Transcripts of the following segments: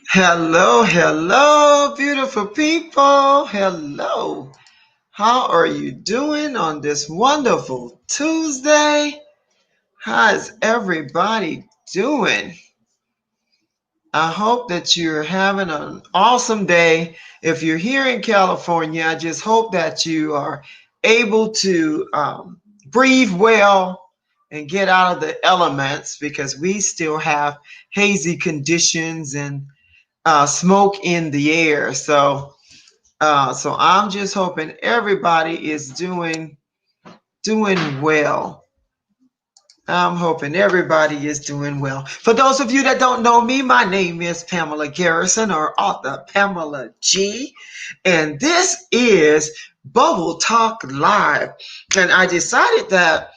Hello, hello, beautiful people. Hello. How are you doing on this wonderful Tuesday? How's everybody doing? I hope that you're having an awesome day. If you're here in California, I just hope that you are able to breathe well and get out of the elements because we still have hazy conditions and smoke in the air. So I'm just hoping everybody is doing well. I'm hoping everybody is doing well. For those of you that don't know me, my name is Pamela Garrison, or author Pamela G. And this is BuBBle Talk Live. And I decided that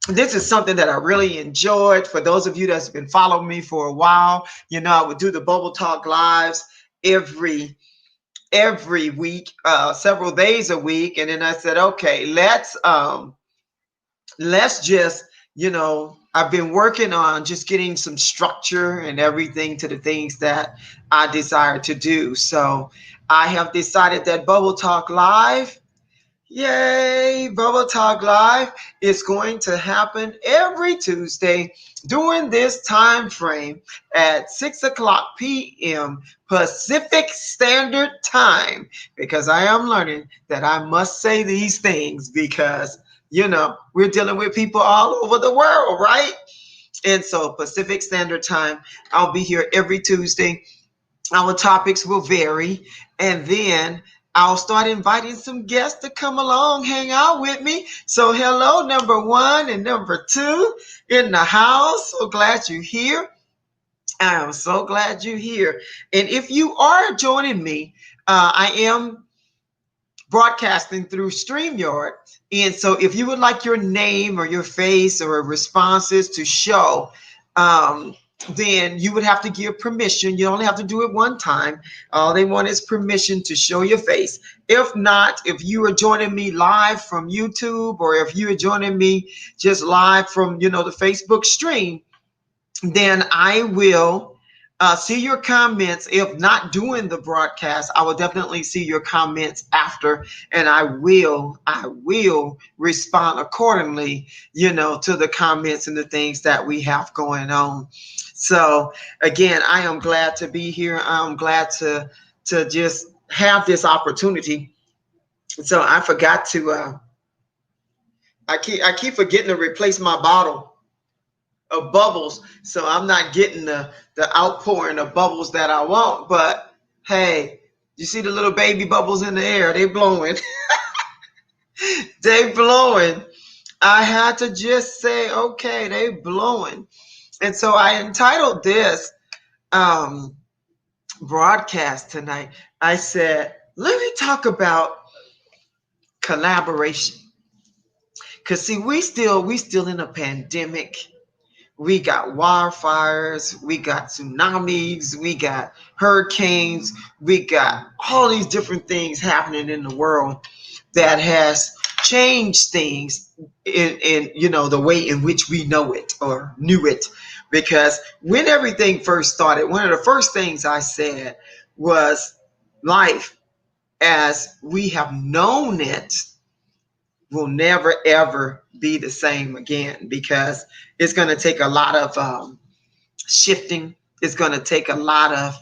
this is something that I really enjoyed. For those of you that's been following me for a while, I would do the BuBBle Talk Lives every week, several days a week. And then I said, okay, let's just, I've been working on just getting some structure and everything to the things that I desire to do. So I have decided that BuBBle Talk Live, yay, BuBBle Talk Live is going to happen every Tuesday during this time frame at 6 o'clock p.m. Pacific Standard Time, because I am learning that I must say these things because, we're dealing with people all over the world, right? And so Pacific Standard Time, I'll be here every Tuesday. Our topics will vary, and then I'll start inviting some guests to come along, hang out with me. So hello, number one and number two in the house. So glad you're here. I am so glad you're here. And if you are joining me, I am broadcasting through StreamYard. And so if you would like your name or your face or responses to show, then you would have to give permission. You only have to do it one time. All they want is permission to show your face. If not, if you are joining me live from YouTube, or if you are joining me just live from, the Facebook stream, then I will see your comments. If not doing the broadcast, I will definitely see your comments after, and I will respond accordingly, to the comments and the things that we have going on. So again, I am glad to be here. I'm glad to just have this opportunity. So I forgot to I keep forgetting to replace my bottle of bubbles, so I'm not getting the outpouring of bubbles that I want. But hey, you see the little baby bubbles in the air? They blowing. They blowing. I had to just say, okay, they blowing. And so I entitled this broadcast tonight. I said, let me talk about collaboration. Cause see, we still in a pandemic. We got wildfires, we got tsunamis, we got hurricanes, we got all these different things happening in the world that has changed things in the way in which we know it or knew it. Because when everything first started, one of the first things I said was life as we have known it will never ever be the same again, because it's going to take a lot of shifting. It's going to take a lot of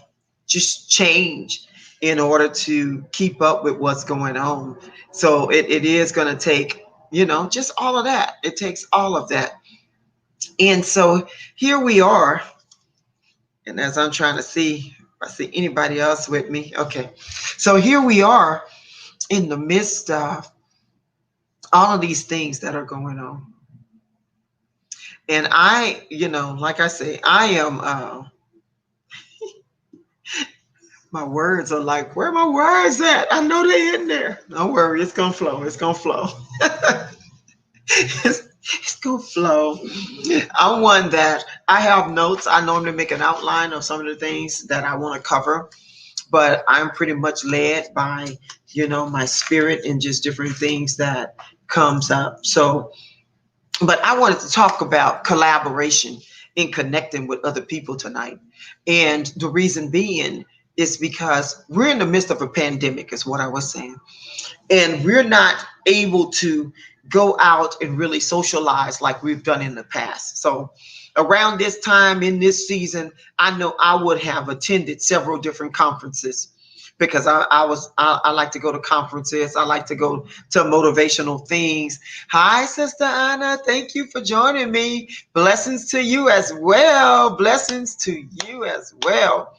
just change in order to keep up with what's going on. So it is going to take, just all of that. It takes all of that. And so here we are. And as I'm trying to see if I see anybody else with me. Okay. So here we are in the midst of all of these things that are going on. And I, like I say, I am, my words are like, where are my words at? I know they're in there. Don't worry, it's going to flow. It's going to flow. It's going to flow. I'm one that I have notes. I normally make an outline of some of the things that I want to cover, but I'm pretty much led by, my spirit and just different things that comes up. So, but I wanted to talk about collaboration in connecting with other people tonight. And the reason being is because we're in the midst of a pandemic, is what I was saying. And we're not able to go out and really socialize like we've done in the past. So around this time in this season, I know I would have attended several different conferences because I like to go to conferences. I like to go to motivational things. Hi, Sister Anna. Thank you for joining me. Blessings to you as well. Blessings to you as well.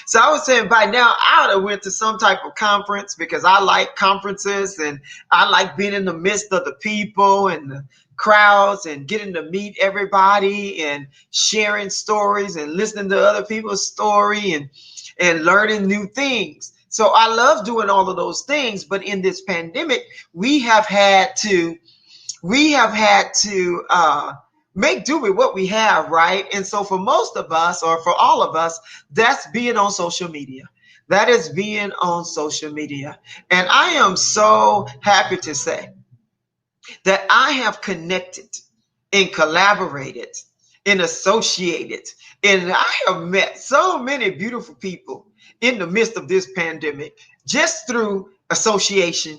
So I was saying by now I would have went to some type of conference because I like conferences and I like being in the midst of the people and the crowds and getting to meet everybody and sharing stories and listening to other people's story and learning new things. So I love doing all of those things. But in this pandemic, we have had to make do with what we have, right? And so for most of us, or for all of us, that's being on social media. That is being on social media. And I am so happy to say that I have connected and collaborated and associated. And I have met so many beautiful people in the midst of this pandemic just through association,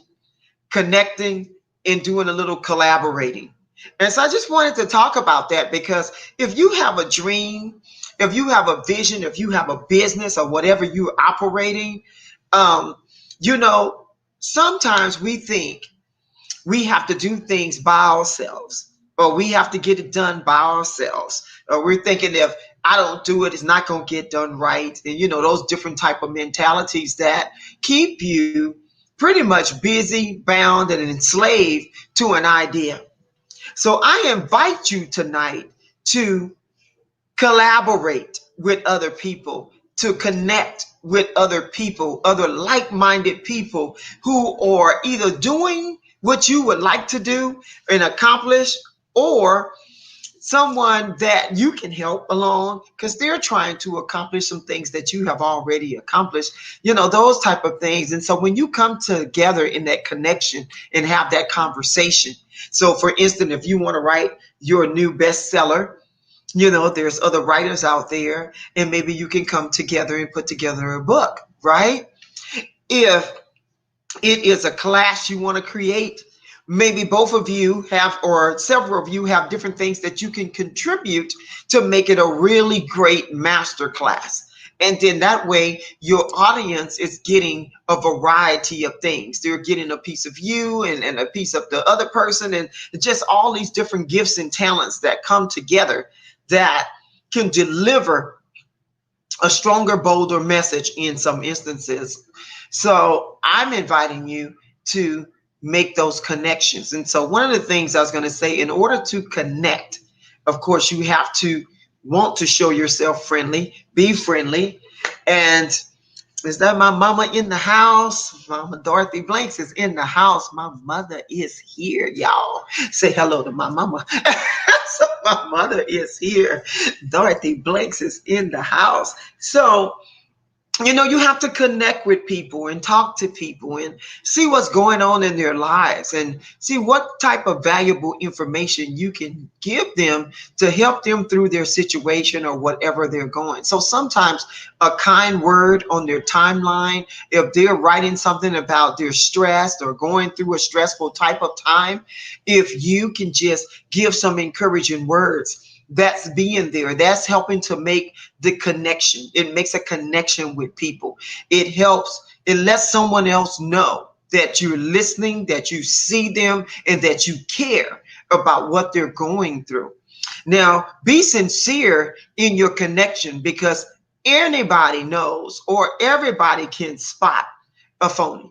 connecting, and doing a little collaborating. And so I just wanted to talk about that because if you have a dream, if you have a vision, if you have a business or whatever you're operating, um, you know, sometimes we think we have to do things by ourselves or we have to get it done by ourselves. Or we're thinking if I don't do it, it's not going to get done right. And, you know, those different type of mentalities that keep you pretty much busy, bound, and enslaved to an idea. So I invite you tonight to collaborate with other people, to connect with other people, other like-minded people who are either doing what you would like to do and accomplish, or someone that you can help along because they're trying to accomplish some things that you have already accomplished, you know, those type of things. And so when you come together in that connection and have that conversation, so for instance, if you want to write your new bestseller, you know, there's other writers out there and maybe you can come together and put together a book, right? If it is a class you want to create, maybe both of you have, or several of you have different things that you can contribute to make it a really great master class. And then that way your audience is getting a variety of things. They're getting a piece of you and a piece of the other person, and just all these different gifts and talents that come together that can deliver a stronger, bolder message in some instances. So I'm inviting you to make those connections. And so one of the things I was going to say, in order to connect, of course, you have to want to show yourself friendly, be friendly. And is that my mama in the house? Mama Dorothy Blanks is in the house. My mother is here, y'all. Say hello to my mama. So my mother is here. Dorothy Blanks is in the house. So, you know, you have to connect with people and talk to people and see what's going on in their lives and see what type of valuable information you can give them to help them through their situation or whatever they're going. So sometimes a kind word on their timeline, if they're writing something about they're stressed or going through a stressful type of time, if you can just give some encouraging words, that's being there. That's helping to make the connection. It makes a connection with people. It helps. It lets someone else know that you're listening, that you see them, and that you care about what they're going through. Now, be sincere in your connection because anybody knows or everybody can spot a phony.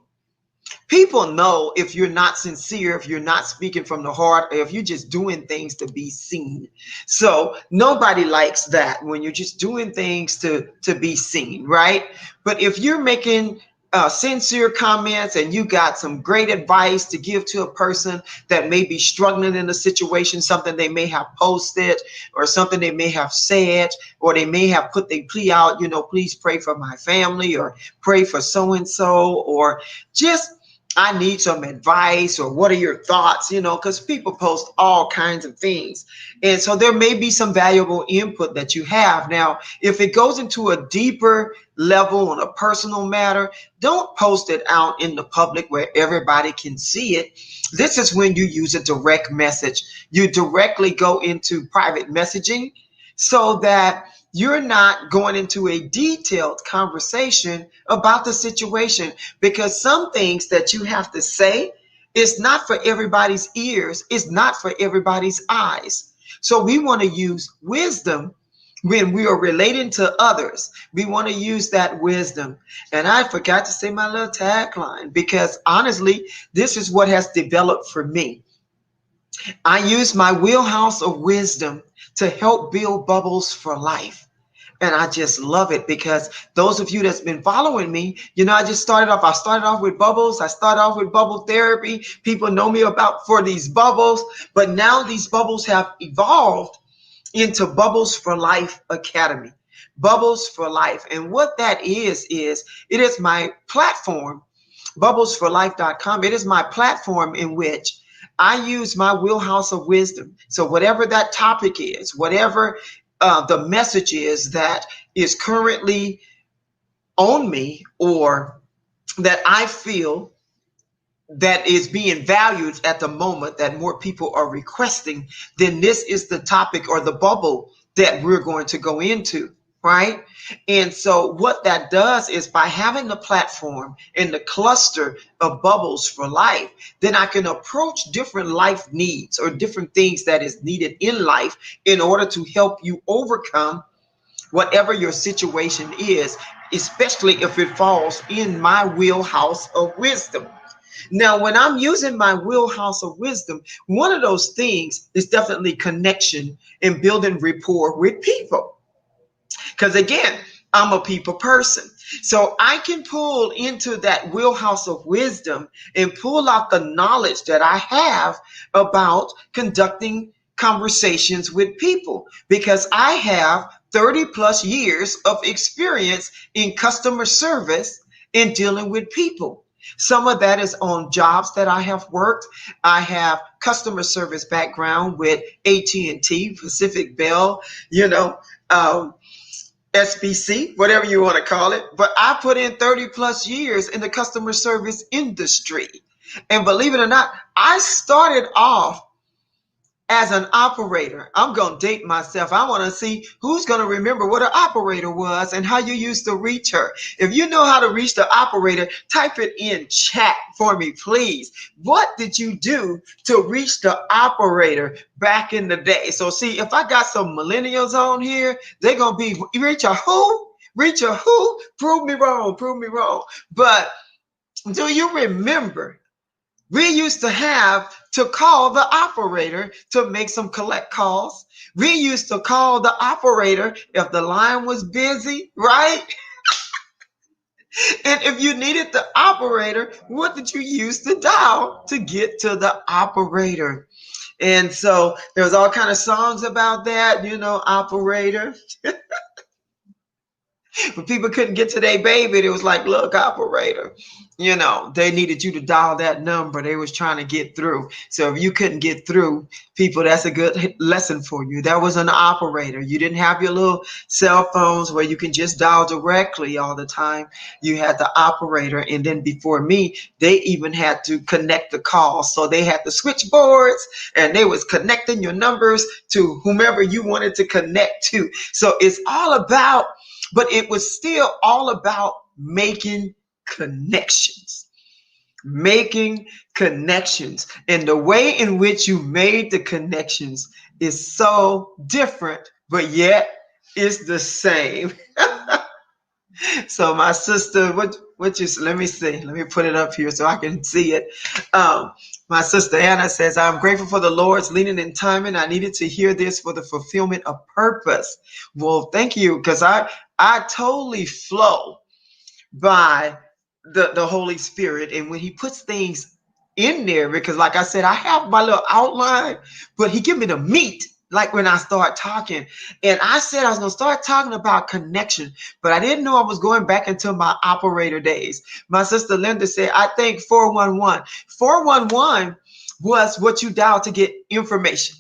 People know if you're not sincere, if you're not speaking from the heart, or if you're just doing things to be seen. So nobody likes that when you're just doing things to be seen, right? But if you're making sincere comments and you got some great advice to give to a person that may be struggling in a situation, something they may have posted or something they may have said, or they may have put their plea out, you know, please pray for my family or pray for so-and-so, or just I need some advice, or what are your thoughts, because people post all kinds of things. And so there may be some valuable input that you have. Now, if it goes into a deeper level on a personal matter, don't post it out in the public where everybody can see it. This is when you use a direct message. You directly go into private messaging so that you're not going into a detailed conversation about the situation, because some things that you have to say is not for everybody's ears, it's not for everybody's eyes. So we want to use wisdom when we are relating to others. We want to use that wisdom. And I forgot to say my little tagline, because honestly, this is what has developed for me. I use my wheelhouse of wisdom to help build bubbles for life. And I just love it, because those of you that's been following me, I started off with bubbles. I started off with bubble therapy. People know me about for these bubbles, but now these bubbles have evolved into Bubbles for Life Academy. Bubbles for Life. And what that is it is my platform, bubblesforlife.com. It is my platform in which I use my wheelhouse of wisdom. So whatever that topic is, whatever the message is that is currently on me, or that I feel that is being valued at the moment, that more people are requesting, then this is the topic or the bubble that we're going to go into, right? And so what that does is, by having the platform and the cluster of Bubbles for Life, then I can approach different life needs or different things that is needed in life in order to help you overcome whatever your situation is, especially if it falls in my wheelhouse of wisdom. Now, when I'm using my wheelhouse of wisdom, one of those things is definitely connection and building rapport with people. Because again, I'm a people person. So I can pull into that wheelhouse of wisdom and pull out the knowledge that I have about conducting conversations with people, because I have 30 plus years of experience in customer service in dealing with people. Some of that is on jobs that I have worked. I have customer service background with AT&T, Pacific Bell, you know, um, SBC, whatever you want to call it. But I put in 30 plus years in the customer service industry. And believe it or not, I started off as an operator. I'm going to date myself. I want to see who's going to remember what an operator was and how you used to reach her. If you know how to reach the operator, type it in chat for me, please. What did you do to reach the operator back in the day? So see, if I got some millennials on here, they're going to be, reach a who? Reach a who? Prove me wrong. Prove me wrong. But do you remember? We used to have to call the operator to make some collect calls. We used to call the operator if the line was busy, right? And if you needed the operator, what did you use to dial to get to the operator? And so there was all kind of songs about that, operator. When people couldn't get to their baby, it was like, look, operator, they needed you to dial that number. They was trying to get through. So if you couldn't get through, people, that's a good lesson for you. That was an operator. You didn't have your little cell phones where you can just dial directly all the time. You had the operator. And then before me, they even had to connect the call. So they had the switchboards, and they was connecting your numbers to whomever you wanted to connect to. So it's all about, but it was still all about making connections. Making connections. And the way in which you made the connections is so different, but yet it's the same. So my sister, let me see. Let me put it up here so I can see it. My sister Anna says, I'm grateful for the Lord's leading and timing. I needed to hear this for the fulfillment of purpose. Well, thank you, because I totally flow by the Holy Spirit. And when he puts things in there, because like I said, I have my little outline, but he give me the meat. like when I start talking. And I said I was going to start talking about connection, but I didn't know I was going back into my operator days. My sister Linda said, I think 411. 411 was what you dialed to get information.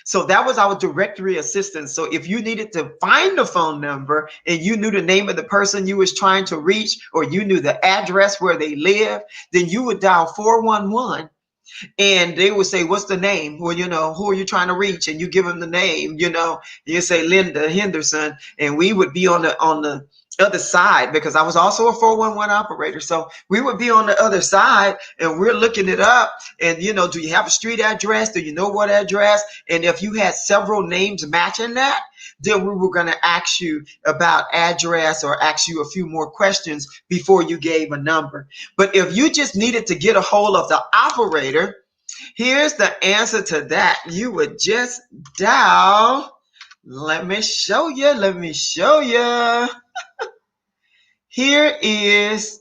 So that was our directory assistance. So if you needed to find the phone number and you knew the name of the person you was trying to reach, or you knew the address where they live, then you would dial 411 and they would say, what's the name? Well, who are you trying to reach? And you give them the name, you say Linda Henderson, and we would be on the other side, because I was also a 411 operator. So we would be on the other side and we're looking it up. And, do you have a street address? Do you know what address? And if you had several names matching that, then we were going to ask you about address or ask you a few more questions before you gave a number. But if you just needed to get a hold of the operator, here's the answer to that. You would just dial. Let me show you. Here is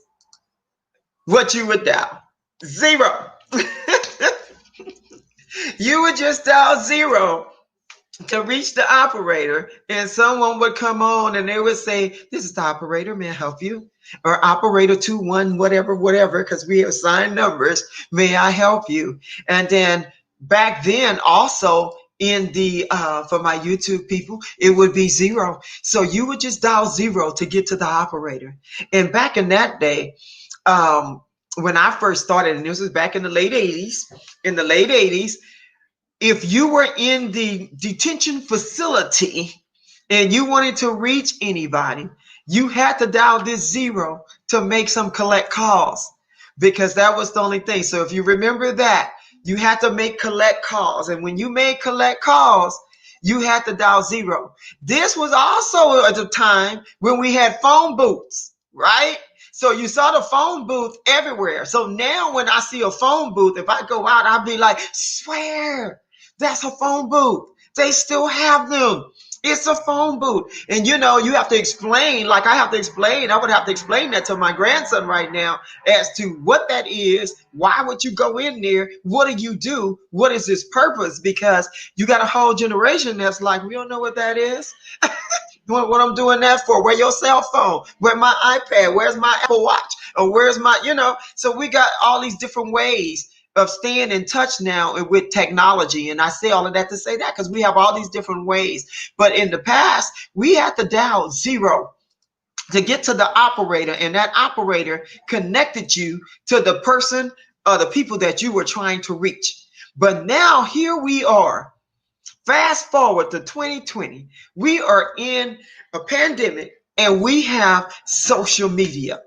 what you would dial. 0. You would just dial 0 to reach the operator, and someone would come on and they would say, this is the operator, may I help you? Or operator 21, whatever, because we have assigned numbers, may I help you? And then back then also in the for my YouTube people, it would be 0. So you would just dial 0 to get to the operator. And back in that day, when I first started, and this was back in the late 80s, if you were in the detention facility and you wanted to reach anybody, you had to dial this 0 to make some collect calls, because that was the only thing. So if you remember that, you had to make collect calls. And when you made collect calls, you had to dial 0. This was also at the time when we had phone booths, right? So you saw the phone booth everywhere. So now when I see a phone booth, if I go out, I'll be like, swear, that's a phone booth. They still have them. It's a phone booth. And you have to explain, like I would have to explain that to my grandson right now as to what that is. Why would you go in there? What do you do? What is its purpose? Because you got a whole generation that's like, we don't know what that is. What I'm doing that for? Where your cell phone? Where my iPad? Where's my Apple Watch? Or where's my, so we got all these different ways of staying in touch now with technology. And I say all of that to say that because we have all these different ways. But in the past, we had to dial 0 to get to the operator, and that operator connected you to the person or the people that you were trying to reach. But now here we are. Fast forward to 2020. We are in a pandemic and we have social media.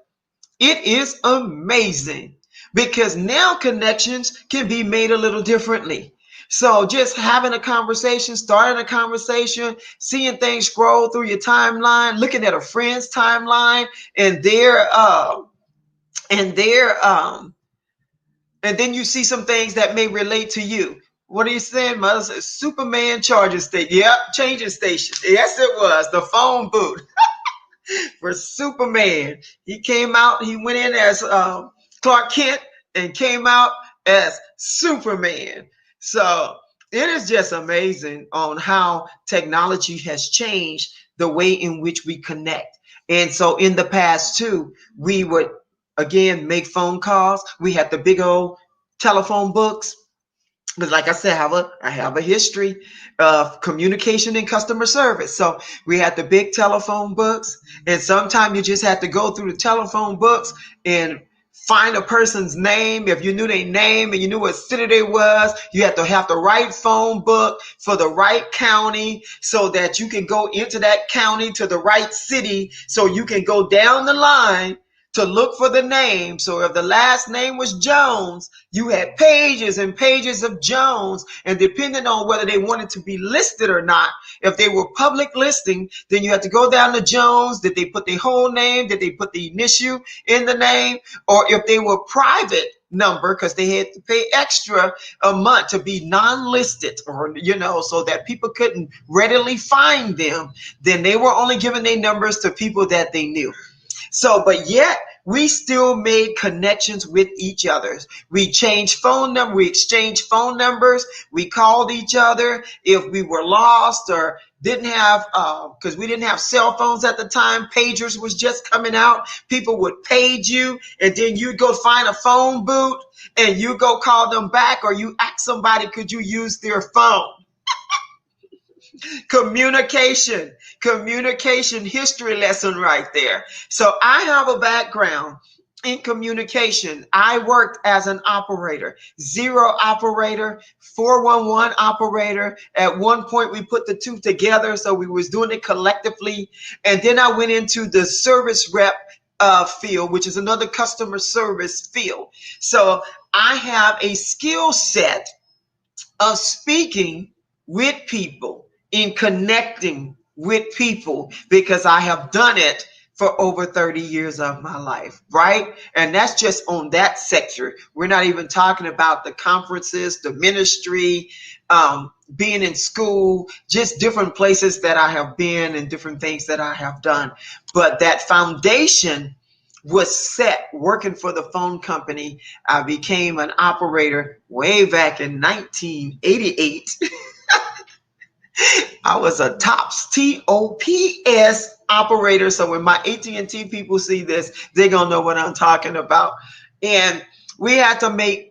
It is amazing, because now connections can be made a little differently. So just having a conversation, starting a conversation, seeing things scroll through your timeline, looking at a friend's timeline and and then you see some things that may relate to you. What are you saying, Mother? Says Superman charging station. Yep, changing station. Yes, it was the phone booth for Superman. He came out. He went in as Clark Kent and came out as Superman. So it is just amazing on how technology has changed the way in which we connect. And so in the past too, we would again make phone calls. We had the big old telephone books. Because like I said, I have a history of communication and customer service. So we had the big telephone books, and sometimes you just had to go through the telephone books and find a person's name. If you knew their name and you knew what city they was, you had to have the right phone book for the right county so that you can go into that county to the right city, so you can go down the line to look for the name. So if the last name was Jones, you had pages and pages of Jones, and depending on whether they wanted to be listed or not, if they were public listing, then you had to go down to Jones. Did they put their whole name? Did they put the initial in the name? Or if they were private number, because they had to pay extra a month to be non-listed, or so that people couldn't readily find them, then they were only giving their numbers to people that they knew. So, but yet we still made connections with each other. We changed phone number, we exchanged phone numbers, we called each other if we were lost or didn't have, because we didn't have cell phones at the time. Pagers was just coming out. People would page you, and then you'd go find a phone booth and you go call them back, or you ask somebody, could you use their phone? Communication history lesson right there. So I have a background in communication. I worked as an operator, zero operator, 411 operator. At one point we put the two together, so we was doing it collectively. And then I went into the service rep field, which is another customer service field. So I have a skill set of speaking with people, in connecting with people, because I have done it for over 30 years of my life, right? And that's just on that sector. We're not even talking about the conferences, the ministry, being in school, just different places that I have been and different things that I have done. But that foundation was set working for the phone company. I became an operator way back in 1988. I was a TOPS, TOPS operator. So when my AT&T people see this, they're going to know what I'm talking about. And we had to make,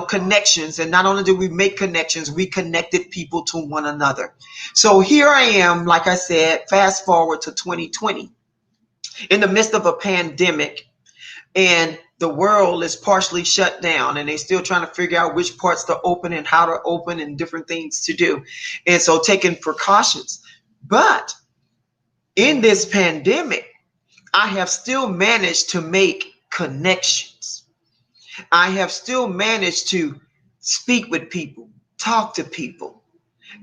connections. And not only did we make connections, we connected people to one another. So here I am, like I said, fast forward to 2020, in the midst of a pandemic, and the world is partially shut down, and they're still trying to figure out which parts to open and how to open and different things to do. And so taking precautions. But in this pandemic, I have still managed to make connections. I have still managed to speak with people, talk to people.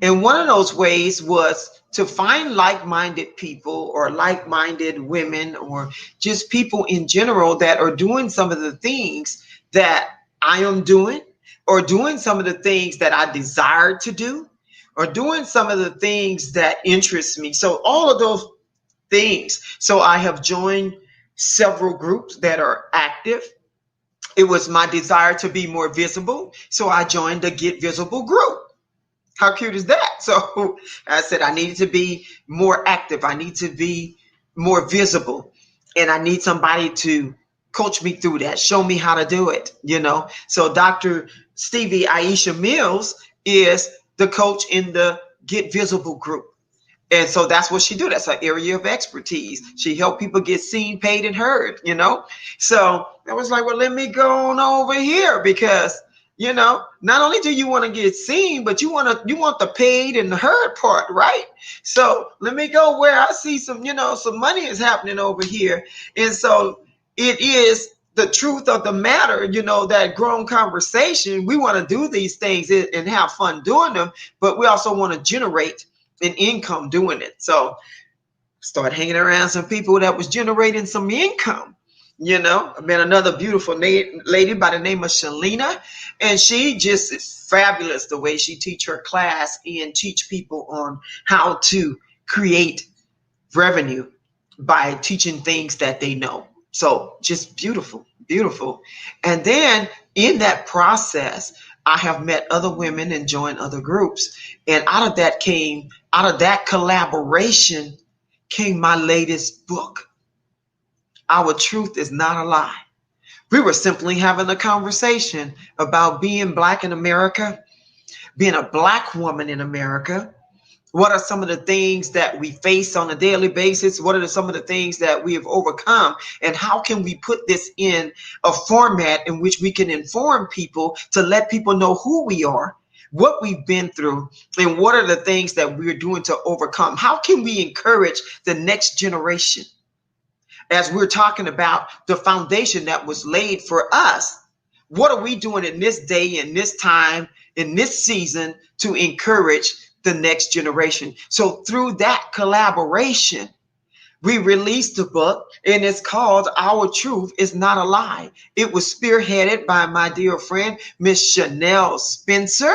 And one of those ways was to find like-minded people, or like-minded women, or just people in general that are doing some of the things that I am doing, or doing some of the things that I desire to do, or doing some of the things that interest me. So all of those things. So I have joined several groups that are active. It was my desire to be more visible, so I joined the Get Visible group. How cute is that? So I said I needed to be more active. I need to be more visible. And I need somebody to coach me through that, show me how to do it, So Dr. Stevie Aisha Mills is the coach in the Get Visible group. And so that's what she do. That's her area of expertise. She helped people get seen, paid, and heard, So I was like, well, let me go on over here, because not only do you want to get seen, but you want the paid and the heard part, right? So let me go where I see some money is happening over here. And so it is the truth of the matter, that grown conversation. We want to do these things and have fun doing them, but we also want to generate an income doing it. So start hanging around some people that was generating some income. I met another beautiful lady by the name of Shalina, and she just is fabulous the way she teach her class and teach people on how to create revenue by teaching things that they know. So just beautiful, beautiful. And then in that process, I have met other women and joined other groups. And out of that collaboration came my latest book. Our Truth is Not a Lie. We were simply having a conversation about being Black in America, being a Black woman in America. What are some of the things that we face on a daily basis? What are some of the things that we have overcome? And how can we put this in a format in which we can inform people to let people know who we are, what we've been through, and what are the things that we're doing to overcome? How can we encourage the next generation? As we're talking about the foundation that was laid for us, what are we doing in this day, in this time, in this season to encourage the next generation? So through that collaboration, we released a book, and it's called Our Truth is Not a Lie. It was spearheaded by my dear friend, Miss Chanel Spencer,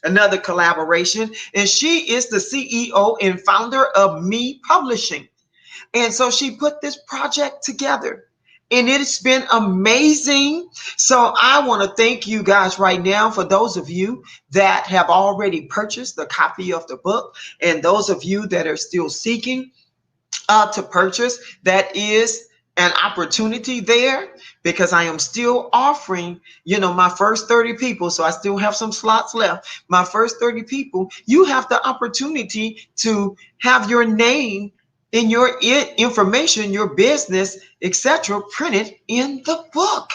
another collaboration, and she is the CEO and founder of Me Publishing. And so she put this project together, And it's been amazing. So I want to thank you guys right now for those of you that have already purchased the copy of the book, and those of you that are still seeking to purchase. That is an opportunity there, because I am still offering, my first 30 people. So I still have some slots left. My first 30 people, you have the opportunity to have your name in your information, your business, etc., printed in the book.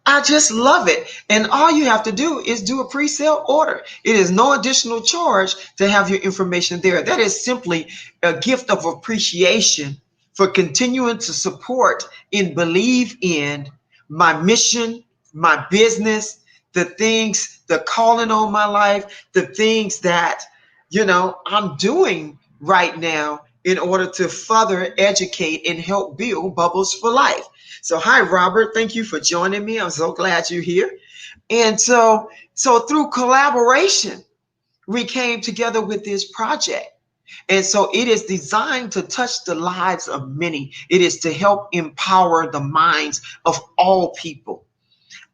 I just love it. And all you have to do is do a pre-sale order. It is no additional charge to have your information there. That is simply a gift of appreciation for continuing to support and believe in my mission, my business, the things, the calling on my life, the things that, I'm doing right now in order to further educate and help build bubbles for life. So, hi, Robert. Thank you for joining me. I'm so glad you're here. And so through collaboration, we came together with this project. And so it is designed to touch the lives of many. It is to help empower the minds of all people,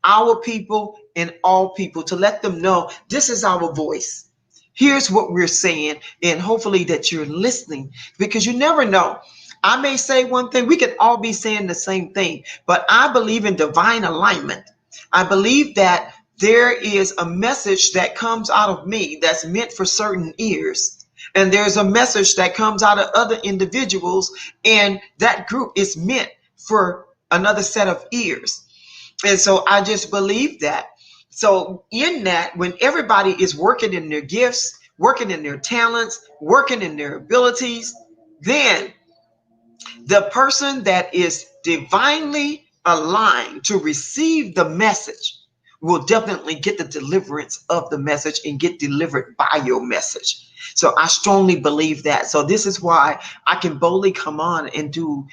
our people and all people, to let them know this is our voice. Here's what we're saying, and hopefully that you're listening, because you never know. I may say one thing, we could all be saying the same thing, but I believe in divine alignment. I believe that there is a message that comes out of me that's meant for certain ears. And there's a message that comes out of other individuals, and that group is meant for another set of ears. And so I just believe that. So in that, when everybody is working in their gifts, working in their talents, working in their abilities, then the person that is divinely aligned to receive the message will definitely get the deliverance of the message and get delivered by your message. So I strongly believe that. So this is why I can boldly come on and do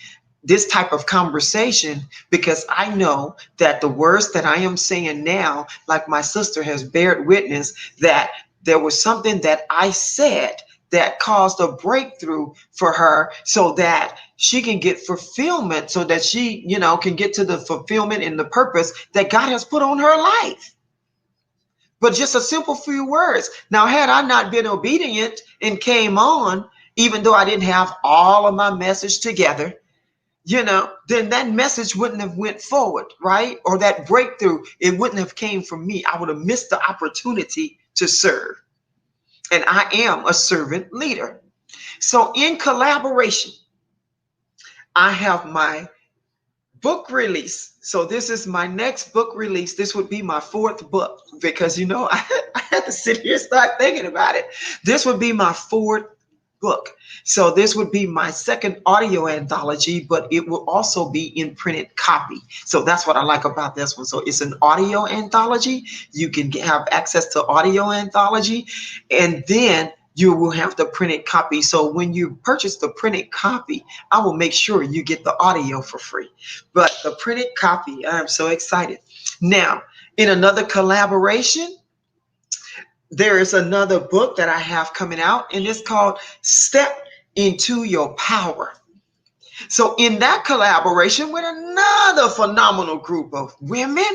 this type of conversation, because I know that the words that I am saying now, like my sister has bared witness, that there was something that I said that caused a breakthrough for her, so that she can get fulfillment, so that she, can get to the fulfillment and the purpose that God has put on her life. But just a simple few words. Now, had I not been obedient and came on, even though I didn't have all of my message together, then that message wouldn't have went forward, right? Or that breakthrough, it wouldn't have came from me. I would have missed the opportunity to serve. And I am a servant leader. So in collaboration, I have my book release. So this is my next book release. This would be my fourth book, because, I had to sit here and start thinking about it. This would be my fourth book. So this would be my second audio anthology, but it will also be in printed copy. So that's what I like about this one. So it's an audio anthology. You can have access to audio anthology, and then you will have the printed copy. So when you purchase the printed copy, I will make sure you get the audio for free. But the printed copy, I'm so excited. Now, in another collaboration, there is another book that I have coming out, and it's called Step Into Your Power. So in that collaboration with another phenomenal group of women,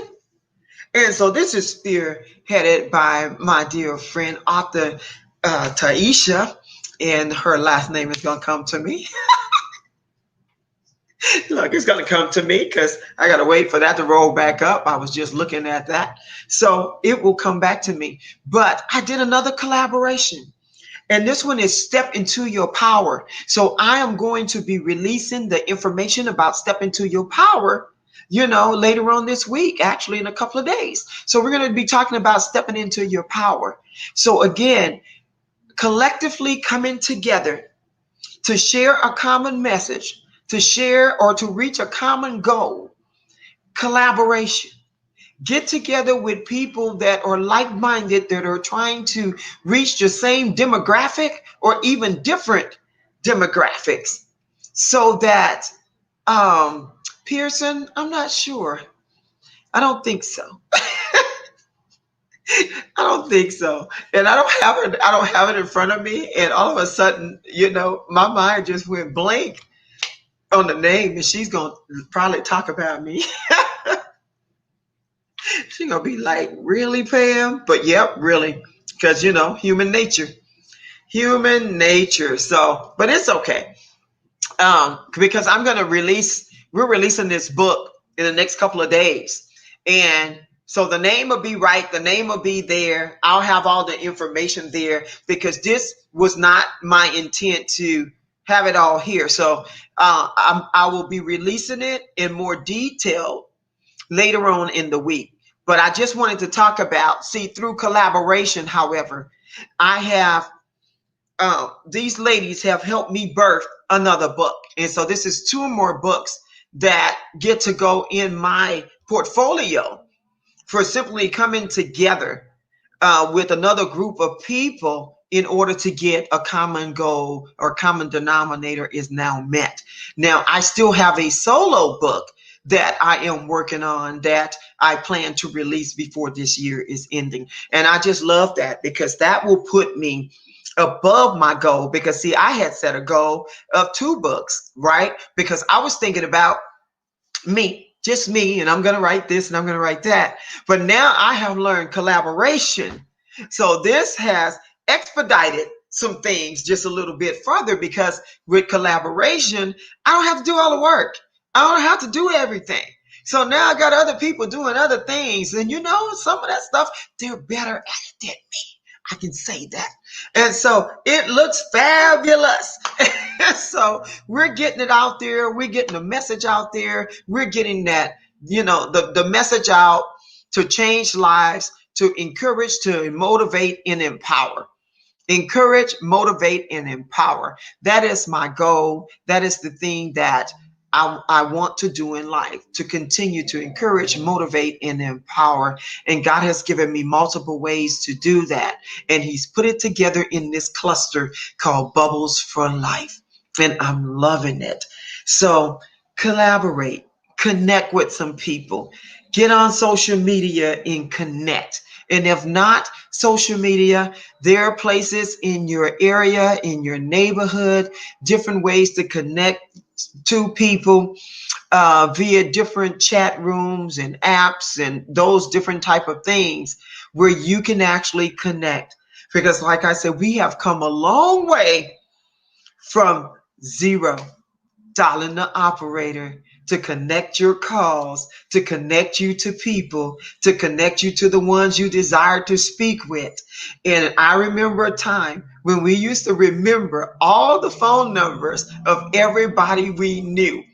and so this is spearheaded by my dear friend, author Taisha, and her last name is going to come to me. Look, it's going to come to me because I got to wait for that to roll back up. I was just looking at that. So it will come back to me. But I did another collaboration, and this one is Step Into Your Power. So I am going to be releasing the information about Step Into Your Power, later on this week, actually in a couple of days. So we're going to be talking about stepping into your power. So again, collectively coming together to share a common message, to share or to reach a common goal. Collaboration. Get together with people that are like-minded, that are trying to reach the same demographic or even different demographics, so that Pearson, I'm not sure. I don't think so. I don't think so. And I don't have it in front of me. And all of a sudden, my mind just went blank. on the name, and she's gonna probably talk about me. She's gonna be like, really, Pam? But yep, really, because human nature, human nature. So, but it's okay. Because we're releasing this book in the next couple of days. And so the name will be right, the name will be there. I'll have all the information there because this was not my intent to have it all here. So I will be releasing it in more detail later on in the week. But I just wanted to talk about, see, through collaboration, however, I have these ladies have helped me birth another book. And so this is two more books that get to go in my portfolio for simply coming together with another group of people in order to get a common goal or common denominator is now met. Now, I still have a solo book that I am working on that I plan to release before this year is ending. And I just love that because that will put me above my goal because see, I had set a goal of 2 books, right? Because I was thinking about me, just me, and I'm going to write this and I'm going to write that. But now I have learned collaboration. So this has expedited some things just a little bit further because with collaboration, I don't have to do all the work. I don't have to do everything. So now I got other people doing other things. And some of that stuff, they're better at it than me. I can say that. And so it looks fabulous. So we're getting it out there. We're getting the message out there. We're getting that, the message out to change lives, to encourage, to motivate, and empower. Encourage, motivate, and empower. That is my goal. That is the thing that I want to do in life, to continue to encourage, motivate, and empower. And God has given me multiple ways to do that. And He's put it together in this cluster called Bubbles for Life. And I'm loving it. So collaborate, connect with some people, get on social media and connect. And if not social media, there are places in your area, in your neighborhood, different ways to connect to people via different chat rooms and apps and those different type of things where you can actually connect. Because like I said, we have come a long way from zero, dialing the operator to connect your calls, to connect you to people, to connect you to the ones you desire to speak with. And I remember a time when we used to remember all the phone numbers of everybody we knew.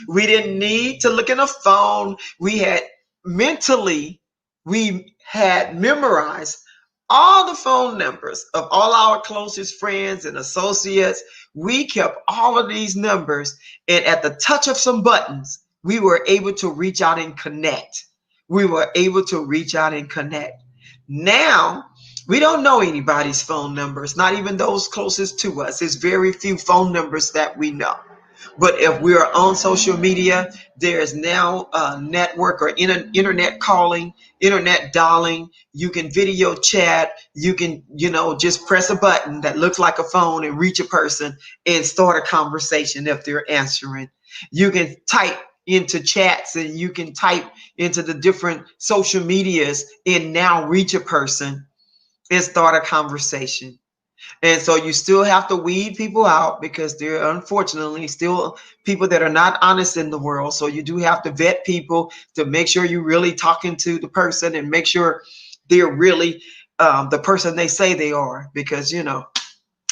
We didn't need to look in a phone. We had memorized all the phone numbers of all our closest friends and associates. We kept all of these numbers, and at the touch of some buttons, we were able to reach out and connect. Now, we don't know anybody's phone numbers, not even those closest to us. There's very few phone numbers that we know. But if we are on social media, there is now a network or internet calling, internet dialing. You can video chat. You can, just press a button that looks like a phone and reach a person and start a conversation if they're answering. You can type into chats and you can type into the different social medias and now reach a person and start a conversation. And so you still have to weed people out because there are unfortunately still people that are not honest in the world. So you do have to vet people to make sure you're really talking to the person and make sure they're really the person they say they are, because,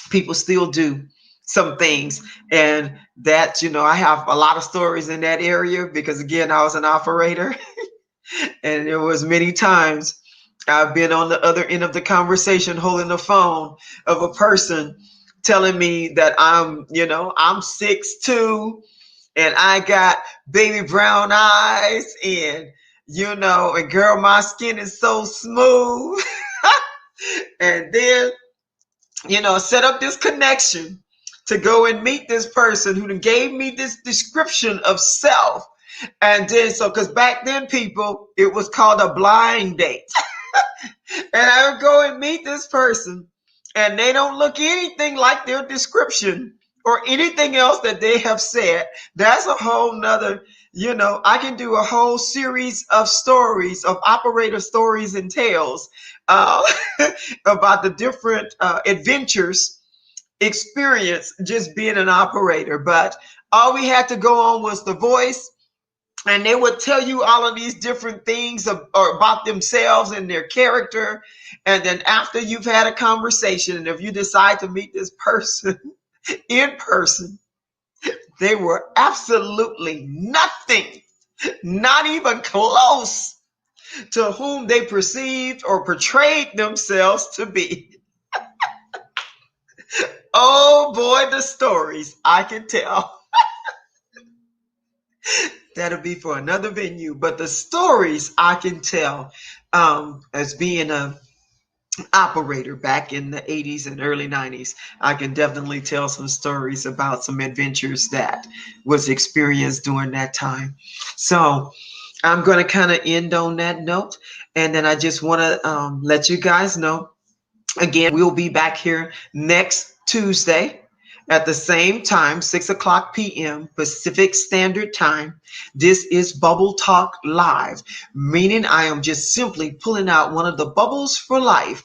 people still do some things. And that, I have a lot of stories in that area because, again, I was an operator and there was many times I've been on the other end of the conversation holding the phone of a person telling me that I'm 6'2" and I got baby brown eyes and and girl, my skin is so smooth. And then, set up this connection to go and meet this person who gave me this description of self. And then, because back then, people, it was called a blind date. And I would go and meet this person, and they don't look anything like their description or anything else that they have said. That's a whole nother, I can do a whole series of stories, of operator stories and tales, uh, about the different adventures experience just being an operator. But all we had to go on was the voice, and they would tell you all of these different things or about themselves and their character. And then after you've had a conversation, and if you decide to meet this person in person, they were absolutely nothing, not even close to whom they perceived or portrayed themselves to be. Oh boy, the stories I can tell. That'll be for another venue. But the stories I can tell, as being a operator back in the 80s and early 90s, I can definitely tell some stories about some adventures that was experienced during that time. So I'm going to kind of end on that note. And then I just want to let you guys know, again, we'll be back here next Tuesday at the same time, 6 o'clock p.m. Pacific Standard Time. This is BuBBle Talk Live, meaning I am just simply pulling out one of the bubbles for life,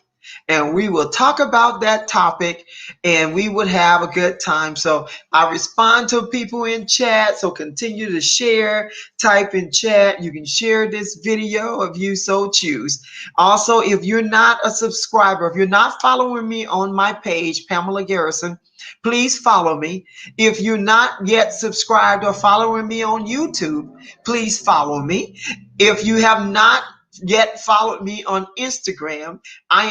and we will talk about that topic, and we would have a good time. So I respond to people in chat, so continue to share, type in chat. You can share this video if you so choose. Also, if you're not a subscriber, if you're not following me on my page, Pamela Garrison, please follow me. If you're not yet subscribed or following me on YouTube, please follow me. If you have not yet followed me on Instagram, I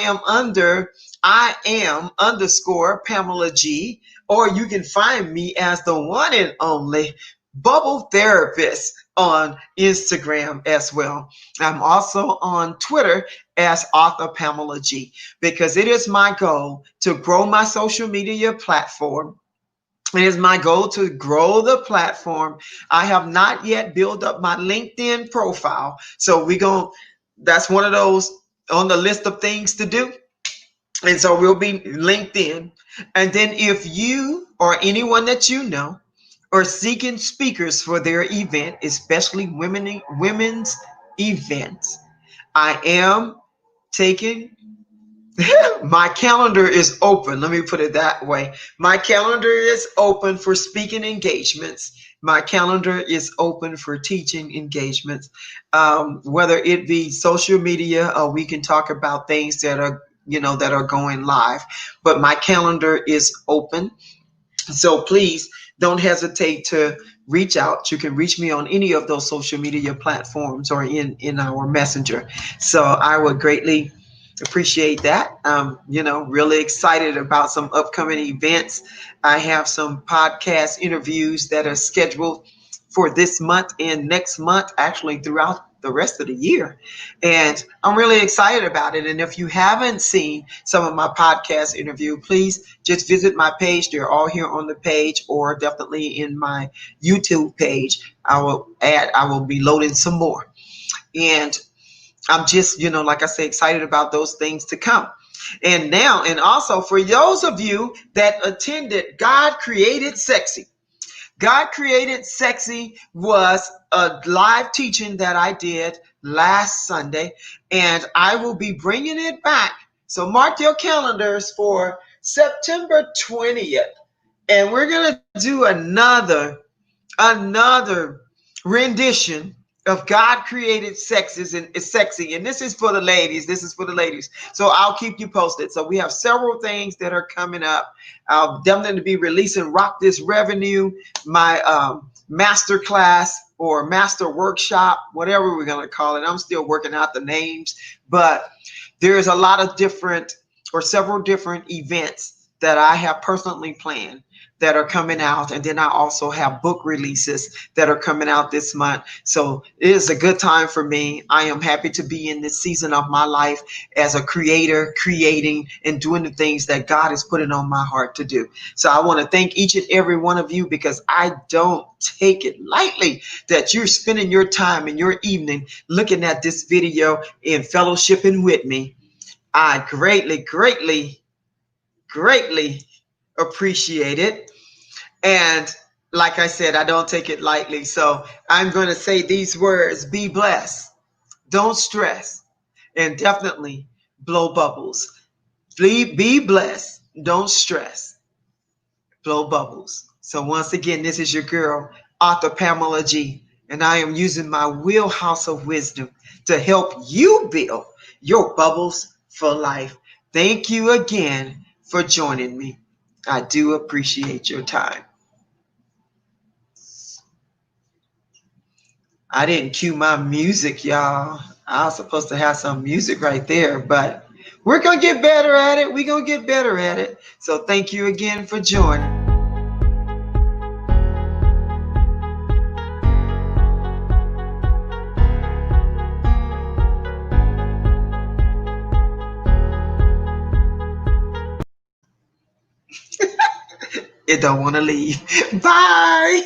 am underscore Pamela G, or you can find me as the one and only BuBBle Therapist on Instagram as well. I'm also on Twitter as author Pamela G, because it is my goal to grow my social media platform. It is my goal to grow the platform. I have not yet built up my LinkedIn profile. So that's one of those on the list of things to do. And so we'll be LinkedIn. And then if you or anyone that you know are seeking speakers for their event, especially women's events, I am taking my calendar is open. Let me put it that way. My calendar is open for speaking engagements. My calendar is open for teaching engagements, whether it be social media, or we can talk about things that are, that are going live. But my calendar is open. So please don't hesitate to reach out. You can reach me on any of those social media platforms or in our messenger. So I would greatly appreciate that. Really excited about some upcoming events. I have some podcast interviews that are scheduled for this month and next month, actually throughout the rest of the year. And I'm really excited about it. And if you haven't seen some of my podcast interview, please just visit my page. They're all here on the page, or definitely in my YouTube page. I will be loading some more. And I'm just, like I say, excited about those things to come. And also for those of you that attended God Created Sexy. God Created Sexy was a live teaching that I did last Sunday, and I will be bringing it back. So mark your calendars for September 20th. And we're going to do another rendition of God Created Sexy, and this is for the ladies. So I'll keep you posted. So we have several things that are coming up. I'll definitely be releasing Rock This Revenue, my master class or master workshop, whatever we're going to call it. I'm still working out the names, but there's a lot of several different events that I have personally planned that are coming out. And then I also have book releases that are coming out this month. So it is a good time for me. I am happy to be in this season of my life as a creator, creating and doing the things that God is putting on my heart to do. So I want to thank each and every one of you, because I don't take it lightly that you're spending your time and your evening looking at this video and fellowshipping with me. I greatly, greatly, greatly appreciate it. And like I said, I don't take it lightly. So I'm going to say these words: be blessed, don't stress, and definitely blow bubbles. Be blessed, don't stress, blow bubbles. So once again, this is your girl, author Pamela G, and I am using my wheelhouse of wisdom to help you build your bubbles for life. Thank you again for joining me. I do appreciate your time. I didn't cue my music, y'all. I was supposed to have some music right there, but we're going to get better at it. We're going to get better at it. So thank you again for joining. It don't want to leave. Bye.